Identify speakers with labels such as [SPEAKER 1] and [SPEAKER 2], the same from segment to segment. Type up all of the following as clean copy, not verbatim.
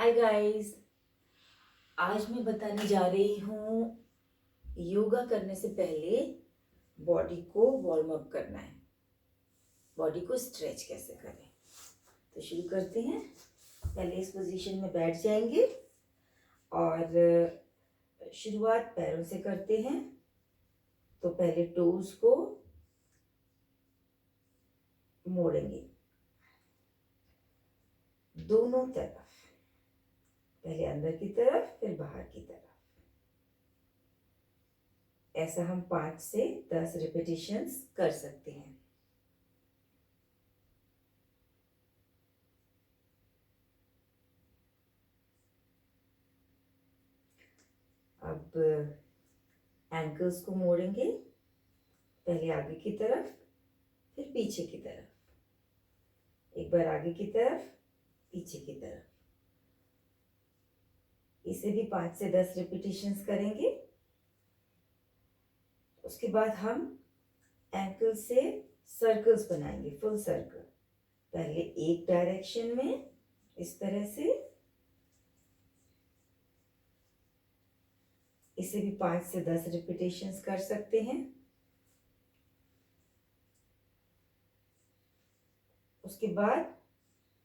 [SPEAKER 1] Hi guys. आज मैं बताने जा रही हूँ योगा करने से पहले बॉडी को वार्म अप करना है, बॉडी को स्ट्रेच कैसे करें। तो शुरू करते हैं। पहले इस पोजीशन में बैठ जाएंगे और शुरुआत पैरों से करते हैं। तो पहले टोज को मोड़ेंगे दोनों तरफ, पहले अंदर की तरफ फिर बाहर की तरफ। ऐसा हम 5 से 10 रिपीटेशंस कर सकते हैं। अब एंकल्स को मोड़ेंगे, पहले आगे की तरफ फिर पीछे की तरफ, एक बार आगे की तरफ पीछे की तरफ। इसे भी 5 से 10 रिपीटेशंस करेंगे। उसके बाद हम एंकल से सर्कल्स बनाएंगे, फुल सर्कल। पहले एक डायरेक्शन में इस तरह से, इसे भी 5 से 10 रिपीटेशंस कर सकते हैं। उसके बाद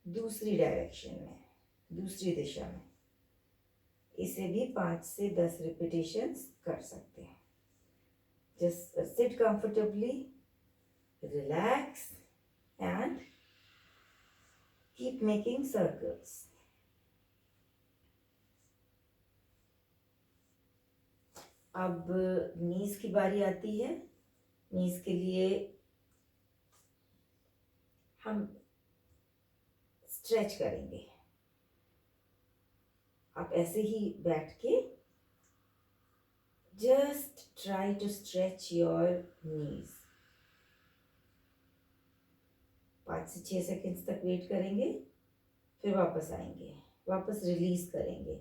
[SPEAKER 1] दूसरी डायरेक्शन में, दूसरी दिशा में, इसे भी 5 से 10 रिपीटेशंस कर सकते हैं। Just sit comfortably, relax and keep making circles. अब नीज की बारी आती है। नीज के लिए हम स्ट्रेच करेंगे। आप ऐसे ही बैठ के just try to stretch your knees. 5 से 6 सेकेंड्स तक वेट करेंगे, फिर वापस आएंगे, वापस रिलीज करेंगे,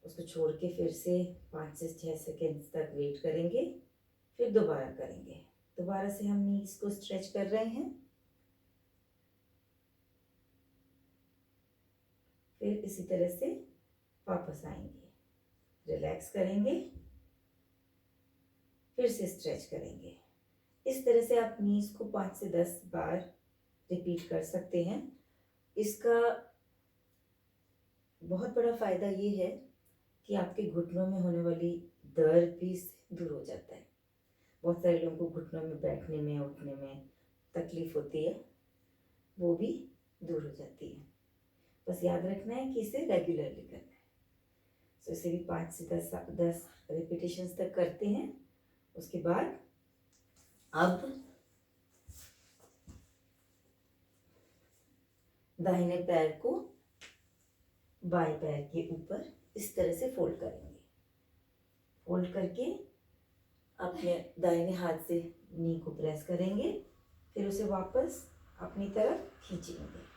[SPEAKER 1] उसको छोड़ के फिर से 5 से 6 सेकेंड्स तक वेट करेंगे, फिर दोबारा करेंगे। दोबारा से हम नीज को स्ट्रेच कर रहे हैं, फिर इसी तरह से वापस आएंगे, रिलैक्स करेंगे, फिर से स्ट्रेच करेंगे। इस तरह से आप नीज को 5 से 10 बार रिपीट कर सकते हैं। इसका बहुत बड़ा फायदा ये है कि आपके घुटनों में होने वाली दर्द भी दूर हो जाता है। बहुत सारे लोगों को घुटनों में बैठने में उठने में तकलीफ होती है, वो भी दूर हो जाती है। बस याद रखना है कि इसे रेगुलरली करना है। तो इसे भी 5 से 10 रिपीटेशंस तक करते हैं। उसके बाद अब दाहिने पैर को बाएं पैर के ऊपर इस तरह से फोल्ड करेंगे। फोल्ड करके अपने दाहिने हाथ से नी को प्रेस करेंगे, फिर उसे वापस अपनी तरफ खींचेंगे,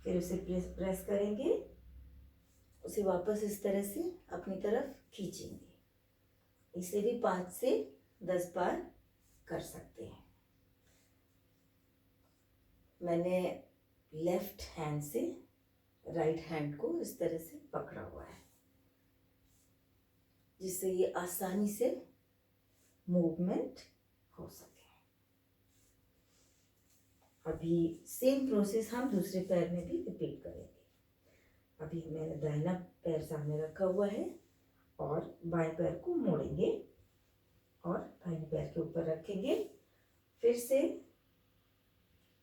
[SPEAKER 1] फिर उसे प्रेस करेंगे, उसे वापस इस तरह से अपनी तरफ खींचेंगे। इसे भी 5 से 10 बार कर सकते हैं। मैंने लेफ्ट हैंड से राइट हैंड को इस तरह से पकड़ा हुआ है, जिससे ये आसानी से मूवमेंट हो सके। अभी सेम प्रोसेस हम दूसरे पैर में भी रिपीट करेंगे। अभी मैंने दाहिना पैर सामने रखा हुआ है और बाएं पैर को मोड़ेंगे और दाहिने पैर के ऊपर रखेंगे। फिर से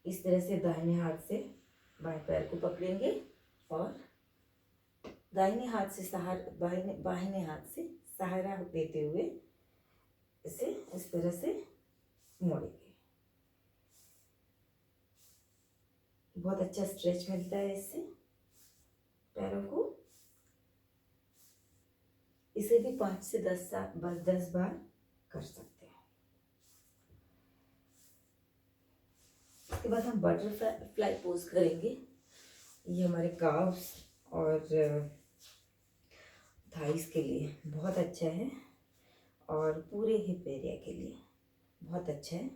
[SPEAKER 1] इस तरह से दाहिने हाथ से बाएं पैर को पकड़ेंगे और दाहिने हाथ से बाहिने हाथ से सहारा देते हुए इसे इस तरह से मोड़ेंगे। बहुत अच्छा स्ट्रेच मिलता है इससे पैरों को। इसे भी 5 से 10 बार कर सकते हैं। इसके बाद हम बटरफ्लाई पोज करेंगे। ये हमारे काव्स और थाइस के लिए बहुत अच्छा है और पूरे हिप एरिया के लिए बहुत अच्छा है।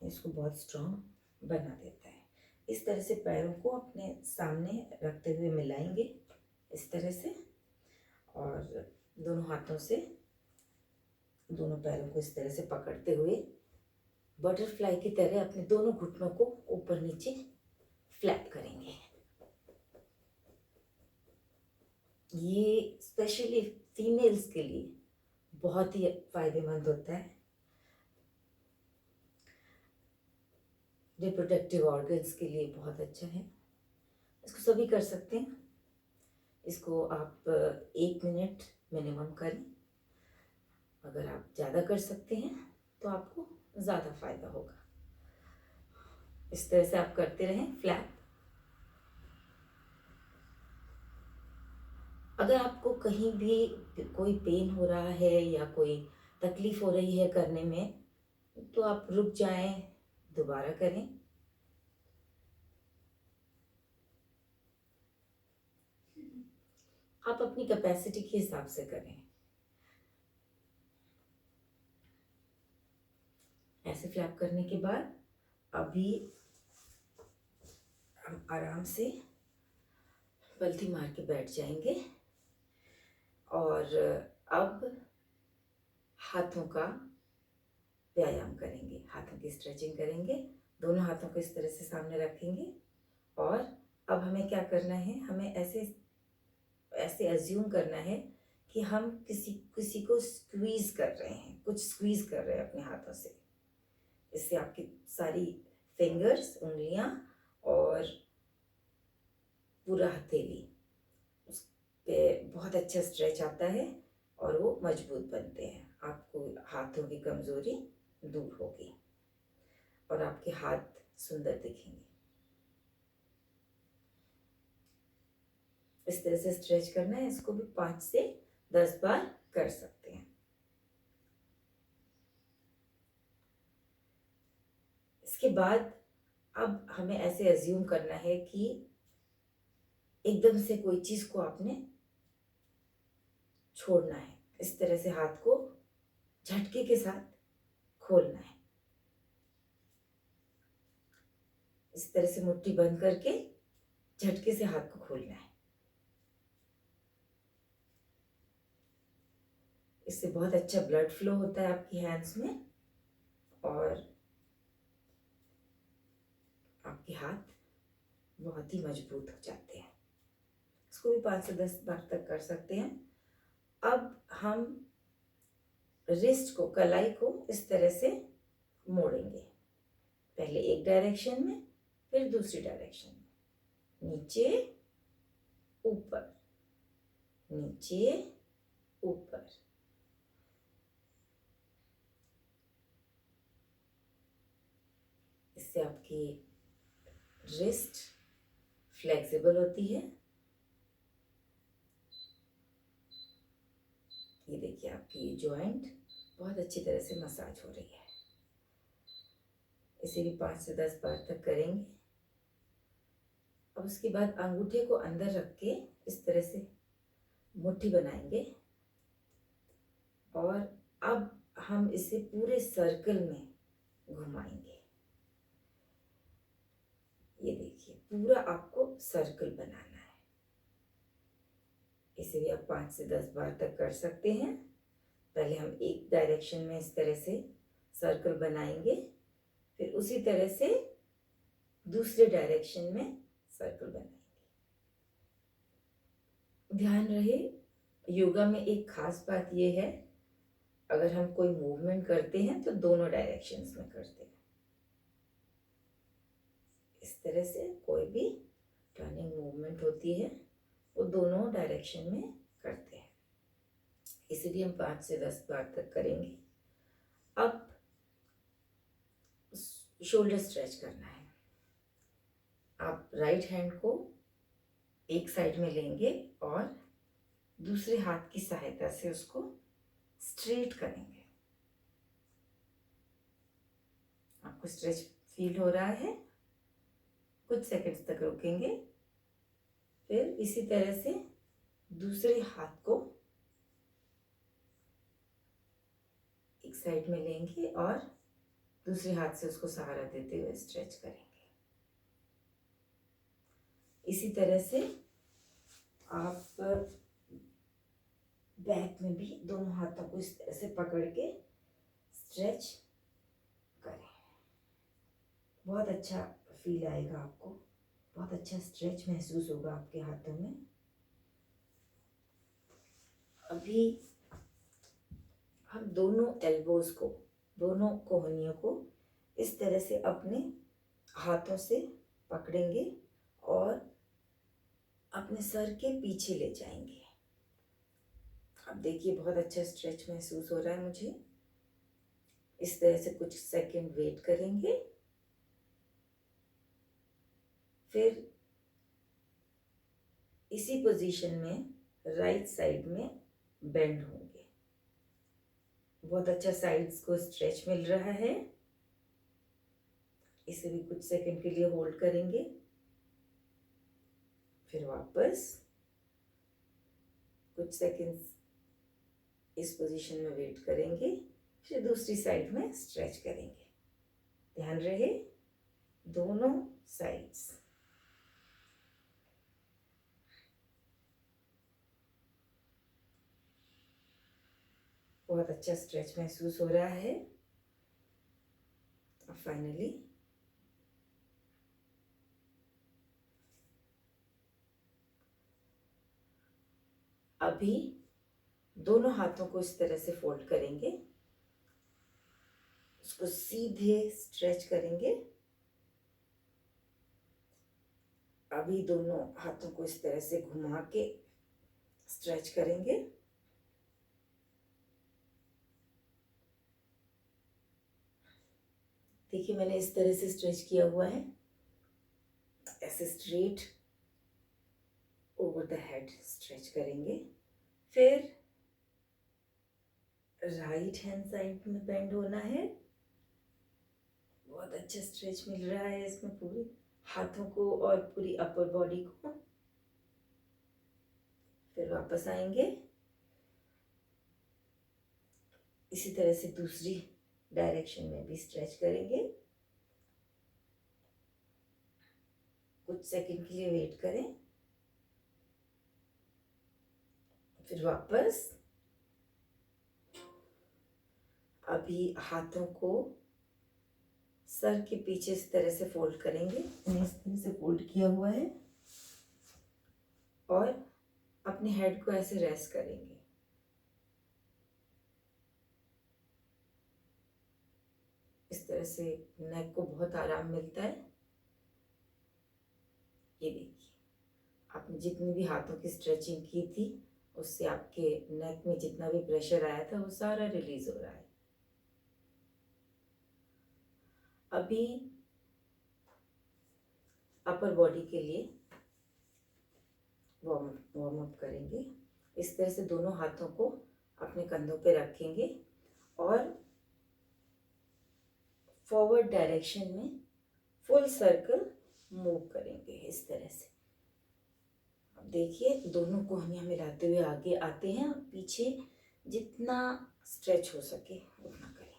[SPEAKER 1] इसको बहुत स्ट्रॉन्ग बना देता है। इस तरह से पैरों को अपने सामने रखते हुए मिलाएंगे इस तरह से, और दोनों हाथों से दोनों पैरों को इस तरह से पकड़ते हुए बटरफ्लाई की तरह अपने दोनों घुटनों को ऊपर नीचे फ्लैप करेंगे। ये स्पेशली फीमेल्स के लिए बहुत ही फायदेमंद होता है। रिप्रोडक्टिव ऑर्गन्स के लिए बहुत अच्छा है। इसको सभी कर सकते हैं। इसको आप 1 मिनट मिनिमम करें। अगर आप ज़्यादा कर सकते हैं तो आपको ज़्यादा फायदा होगा। इस तरह से आप करते रहें फ्लैप। अगर आपको कहीं भी कोई पेन हो रहा है या कोई तकलीफ हो रही है करने में, तो आप रुक जाएं, दोबारा करें। आप अपनी कैपेसिटी के हिसाब से करें। ऐसे फ्लैप करने के बाद अभी हम आराम से पलथी मार के बैठ जाएंगे और अब हाथों का व्यायाम करेंगे। हाथों की स्ट्रेचिंग करेंगे। दोनों हाथों को इस तरह से सामने रखेंगे और अब हमें क्या करना है, हमें ऐसे ऐसे अज्यूम करना है कि हम किसी को स्क्वीज कर रहे हैं, कुछ स्क्वीज कर रहे हैं अपने हाथों से। इससे आपकी सारी फिंगर्स, उंगलियां और पूरा हथेली, उस पे बहुत अच्छा स्ट्रेच आता है और वो मजबूत बनते हैं। आपको हाथों की कमजोरी दूर होगी और आपके हाथ सुंदर दिखेंगे। इस तरह से स्ट्रेच करना है। इसको भी 5 से 10 बार कर सकते हैं। इसके बाद अब हमें ऐसे अज्यूम करना है कि एकदम से कोई चीज को आपने छोड़ना है। इस तरह से हाथ को झटके के साथ खोलना है। इस तरह से मुट्ठी बंद करके झटके से हाथ को खोलना है। इससे बहुत अच्छा ब्लड फ्लो होता है आपकी हैंड्स में और आपके हाथ बहुत ही मजबूत हो जाते हैं। इसको भी 5 से 10 बार तक कर सकते हैं। अब हम रिस्ट को, कलाई को इस तरह से मोड़ेंगे। पहले एक डायरेक्शन में, फिर दूसरी डायरेक्शन में। नीचे ऊपर, नीचे ऊपर। इससे आपकी रिस्ट फ्लेक्सिबल होती है। ये देखिए आपकी जॉइंट बहुत अच्छी तरह से मसाज हो रही है। इसे भी 5 से 10 बार तक करेंगे। अब उसके बाद अंगूठे को अंदर रख के इस तरह से मुट्ठी बनाएंगे और अब हम इसे पूरे सर्कल में घुमाएंगे। ये देखिए, पूरा आपको सर्कल बनाना है। इसे भी आप 5 से 10 बार तक कर सकते हैं। पहले हम एक डायरेक्शन में इस तरह से सर्कल बनाएंगे, फिर उसी तरह से दूसरे डायरेक्शन में सर्कल बनाएंगे। ध्यान रहे, योगा में एक खास बात यह है, अगर हम कोई मूवमेंट करते हैं तो दोनों डायरेक्शंस में करते हैं। इस तरह से कोई भी टर्निंग मूवमेंट होती है वो दोनों डायरेक्शन में करते हैं। इसे भी हम 5 से 10 बार तक करेंगे। अब शोल्डर स्ट्रेच करना है। आप राइट हैंड को एक साइड में लेंगे और दूसरे हाथ की सहायता से उसको स्ट्रेट करेंगे। आपको स्ट्रेच फील हो रहा है? कुछ सेकंड्स तक रुकेंगे, फिर इसी तरह से दूसरे हाथ को एक साइड में लेंगे और दूसरे हाथ से उसको सहारा देते हुए स्ट्रेच करेंगे। इसी तरह से आप बैक में भी दोनों हाथों को इस तरह से पकड़ के स्ट्रेच करें। बहुत अच्छा फील आएगा आपको, बहुत अच्छा स्ट्रेच महसूस होगा आपके हाथों में। अभी हम दोनों एल्बोज को, दोनों कोहनियों को इस तरह से अपने हाथों से पकड़ेंगे और अपने सर के पीछे ले जाएंगे। अब देखिए बहुत अच्छा स्ट्रेच महसूस हो रहा है मुझे। इस तरह से कुछ सेकंड वेट करेंगे, फिर इसी पोजीशन में राइट साइड में बेंड होंगे। बहुत अच्छा साइड्स को स्ट्रेच मिल रहा है। इसे भी कुछ सेकंड के लिए होल्ड करेंगे, फिर वापस कुछ सेकंड्स इस पोजीशन में वेट करेंगे, फिर दूसरी साइड में स्ट्रेच करेंगे। ध्यान रहे दोनों साइड्स। बहुत अच्छा स्ट्रेच महसूस हो रहा है। अब फाइनली अभी दोनों हाथों को इस तरह से फोल्ड करेंगे, उसको सीधे स्ट्रेच करेंगे। अभी दोनों हाथों को इस तरह से घुमा के स्ट्रेच करेंगे। देखिए मैंने इस तरह से स्ट्रेच किया हुआ है, ऐसे straight over the head stretch करेंगे। फिर राइट हैंड साइड में बेंड होना है। बहुत अच्छा स्ट्रेच मिल रहा है इसमें, पूरे हाथों को और पूरी अपर बॉडी को। फिर वापस आएंगे, इसी तरह से दूसरी डायरेक्शन में भी स्ट्रेच करेंगे। कुछ सेकंड के लिए वेट करें, फिर वापस। अभी हाथों को सर के पीछे इस तरह से फोल्ड करेंगे। मैंने इस तरह से फोल्ड किया हुआ है और अपने हेड को ऐसे रेस्ट करेंगे। इस तरह से नेक को बहुत आराम मिलता है। ये देखिए आपने जितनी भी हाथों की स्ट्रेचिंग की थी उससे आपके नेक में जितना भी प्रेशर आया था वो सारा रिलीज हो रहा है। अभी अपर बॉडी के लिए वार्म अप करेंगे। इस तरह से दोनों हाथों को अपने कंधों पे रखेंगे और फॉरवर्ड डायरेक्शन में फुल सर्कल मूव करेंगे इस तरह से। अब देखिए दोनों कोहनियाँ मिलाते हुए आगे आते हैं और पीछे जितना स्ट्रेच हो सके उतना करेंगे।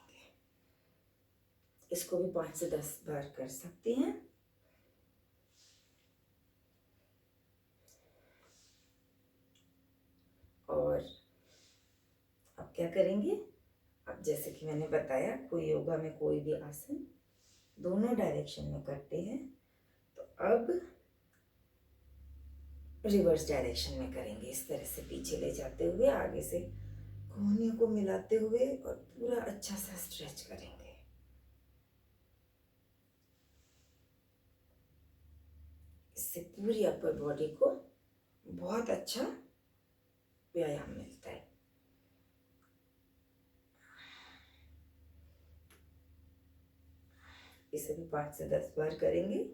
[SPEAKER 1] इसको भी 5 से 10 बार कर सकते हैं। और अब क्या करेंगे, अब जैसे कि मैंने बताया कोई योगा में कोई भी आसन दोनों डायरेक्शन में करते हैं, तो अब रिवर्स डायरेक्शन में करेंगे। इस तरह से पीछे ले जाते हुए आगे से कोहनियों को मिलाते हुए और पूरा अच्छा सा स्ट्रेच करेंगे। इससे पूरी अपर बॉडी को बहुत अच्छा व्यायाम मिलता है। इसे भी 5 से 10 बार करेंगे।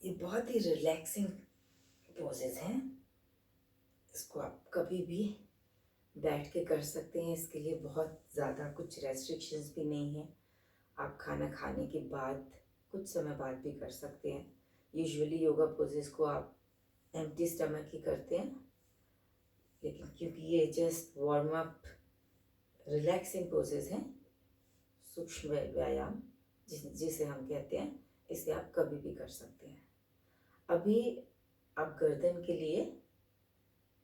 [SPEAKER 1] ये बहुत ही रिलैक्सिंग पोजेज हैं। इसको आप कभी भी बैठ के कर सकते हैं। इसके लिए बहुत ज़्यादा कुछ रेस्ट्रिक्शंस भी नहीं है। आप खाना खाने के बाद कुछ समय बाद भी कर सकते हैं। यूजुअली योगा पोजेस को आप एम्प्टी स्टमक ही करते हैं, लेकिन क्योंकि ये just warm up relaxing poses हैं, सूक्ष्म व्यायाम जिसे हम कहते हैं। इसे आप कभी भी कर सकते हैं। अभी आप गर्दन के लिए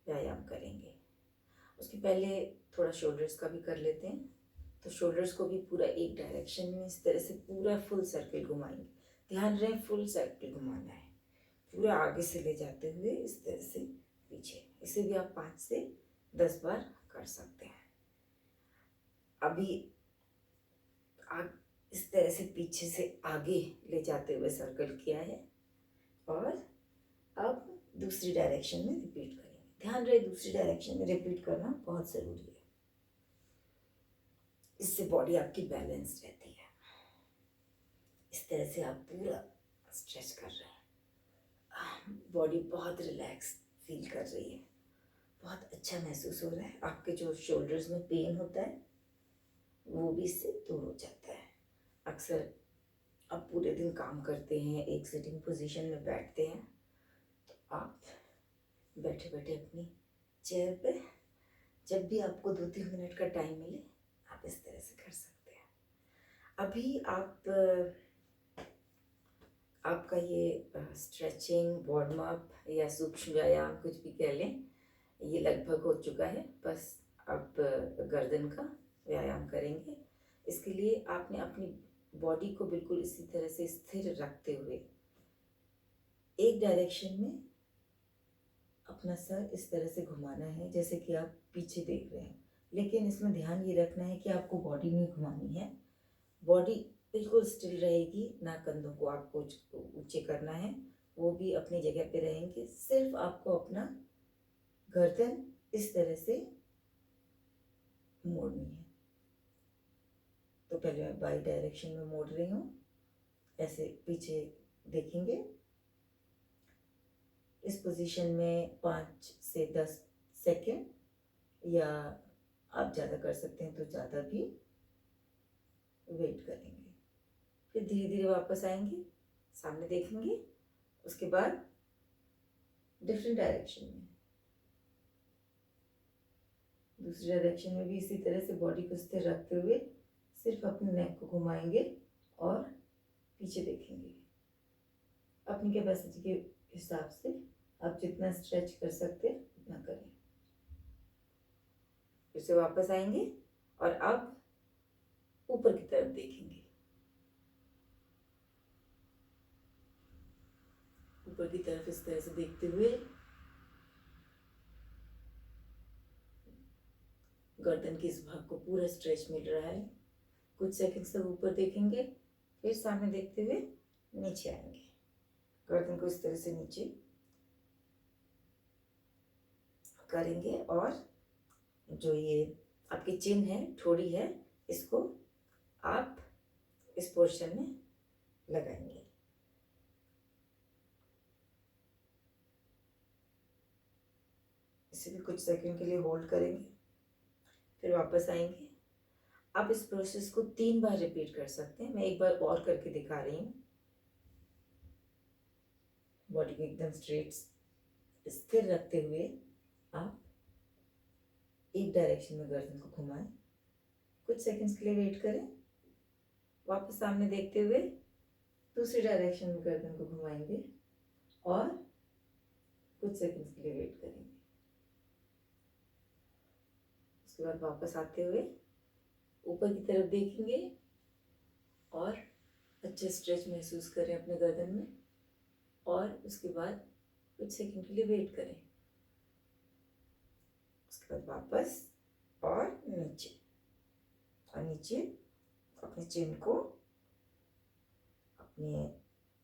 [SPEAKER 1] व्यायाम करेंगे। उसके पहले थोड़ा शोल्डर्स का भी कर लेते हैं। तो शोल्डर्स को भी पूरा एक डायरेक्शन में इस तरह से पूरा फुल सर्किल घुमाएंगे। ध्यान रहे फुल सर्किल घुमाना है, पूरा आगे से ले जाते हुए इस तरह से पीछे। इसे भी आप 5 से 10 बार कर सकते हैं। अभी आप इस तरह से पीछे से आगे ले जाते हुए सर्कल किया है और अब दूसरी डायरेक्शन में रिपीट करेंगे। ध्यान रहे दूसरी डायरेक्शन में रिपीट करना बहुत ज़रूरी है, इससे बॉडी आपकी बैलेंस रहती है। इस तरह से आप पूरा स्ट्रेच कर रहे हैं, बॉडी बहुत रिलैक्स फील कर रही है, बहुत अच्छा महसूस हो रहा है। आपके जो शोल्डर्स में पेन होता है वो भी इससे दूर हो जाता है। अक्सर आप पूरे दिन काम करते हैं, एक सिटिंग पोजीशन में बैठते हैं, तो आप बैठे बैठे अपनी चेयर पे जब भी आपको 2-3 मिनट का टाइम मिले आप इस तरह से कर सकते हैं। अभी आपका ये स्ट्रेचिंग, वार्म अप या सूक्ष्म व्यायाम कुछ भी कह लें, ये लगभग हो चुका है। बस अब गर्दन का व्यायाम करेंगे। इसके लिए आपने अपनी बॉडी को बिल्कुल इसी तरह से स्थिर रखते हुए एक डायरेक्शन में अपना सर इस तरह से घुमाना है जैसे कि आप पीछे देख रहे हैं। लेकिन इसमें ध्यान ये रखना है कि आपको बॉडी नहीं घुमानी है, बॉडी बिल्कुल स्टिल रहेगी, ना कंधों को आपको ऊंचे करना है, वो भी अपनी जगह पे रहेंगे। सिर्फ आपको अपना गर्दन इस तरह से मोड़नी है। तो पहले मैं बाई डायरेक्शन में मोड़ रही हूँ, ऐसे पीछे देखेंगे। इस पोजीशन में 5 से 10 सेकेंड या आप ज़्यादा कर सकते हैं तो ज़्यादा भी वेट करेंगे। फिर धीरे धीरे वापस आएंगे, सामने देखेंगे, उसके बाद डिफरेंट डायरेक्शन में, दूसरी डायरेक्शन में भी इसी तरह से बॉडी को स्थिर रखते हुए सिर्फ अपने नेक को घुमाएंगे और पीछे देखेंगे। अपनी कैपेसिटी के हिसाब से आप जितना स्ट्रेच कर सकते हैं उतना करें। फिर से वापस आएंगे और अब ऊपर की तरफ देखेंगे। ऊपर की तरफ इस तरह से देखते हुए गर्दन के इस भाग को पूरा स्ट्रेच मिल रहा है। कुछ सेकंड्स तक ऊपर देखेंगे, फिर सामने देखते हुए नीचे आएंगे। गर्दन को इस तरह से नीचे करेंगे और जो ये आपकी चिन है, ठोड़ी है, इसको आप इस पोर्शन में लगाएंगे। इसे भी कुछ सेकंड के लिए होल्ड करेंगे, फिर वापस आएंगे। आप इस प्रोसेस को 3 बार रिपीट कर सकते हैं। मैं एक बार और करके दिखा रही हूँ। बॉडी को एकदम स्ट्रेट स्थिर रखते हुए आप एक डायरेक्शन में गर्दन को घुमाएं, कुछ सेकंड्स के लिए वेट करें, वापस सामने देखते हुए दूसरी डायरेक्शन में गर्दन को घुमाएंगे और कुछ सेकंड्स के लिए वेट करेंगे। उसके बाद वापस आते हुए ऊपर की तरफ देखेंगे और अच्छे स्ट्रेच महसूस करें अपने गर्दन में और उसके बाद कुछ सेकंड के लिए वेट करें। उसके बाद वापस और नीचे अपने चिन को अपने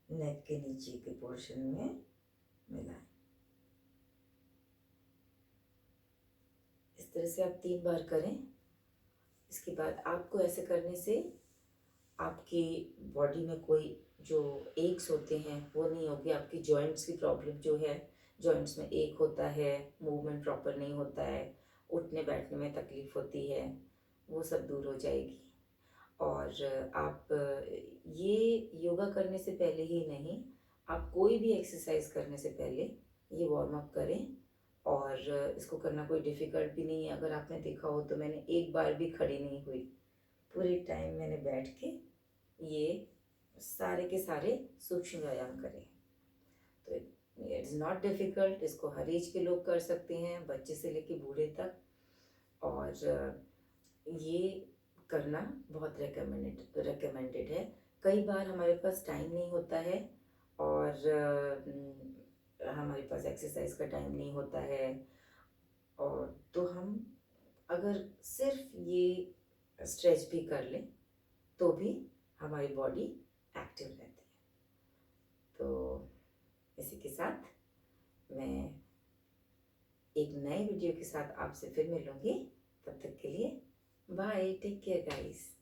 [SPEAKER 1] नेक के नीचे के पोर्शन में मिलाएं। इस तरह से आप 3 बार करें। इसके बाद आपको ऐसे करने से आपकी बॉडी में कोई जो एक्स होते हैं वो नहीं होगी। आपकी जॉइंट्स की प्रॉब्लम जो है, जॉइंट्स में एक होता है, मूवमेंट प्रॉपर नहीं होता है, उठने बैठने में तकलीफ होती है, वो सब दूर हो जाएगी। और आप ये योगा करने से पहले ही नहीं, आप कोई भी एक्सरसाइज करने से पहले ये वार्म अप करें और इसको करना कोई डिफ़िकल्ट भी नहीं है। अगर आपने देखा हो तो मैंने एक बार भी खड़ी नहीं हुई, पूरे टाइम मैंने बैठ के ये सारे के सारे सूक्ष्म व्यायाम करे। तो इट्स नॉट डिफ़िकल्ट, इसको हर एज के लोग कर सकते हैं, बच्चे से लेके बूढ़े तक। और ये करना बहुत रिकमेंडेड है। कई बार हमारे पास टाइम नहीं होता है और हमारे पास एक्सरसाइज का टाइम नहीं होता है, और तो हम अगर सिर्फ ये स्ट्रेच भी कर लें तो भी हमारी बॉडी एक्टिव रहती है। तो इसी के साथ मैं एक नए वीडियो के साथ आपसे फिर मिलूँगी। तब तक के लिए बाय, टेक केयर गाइस।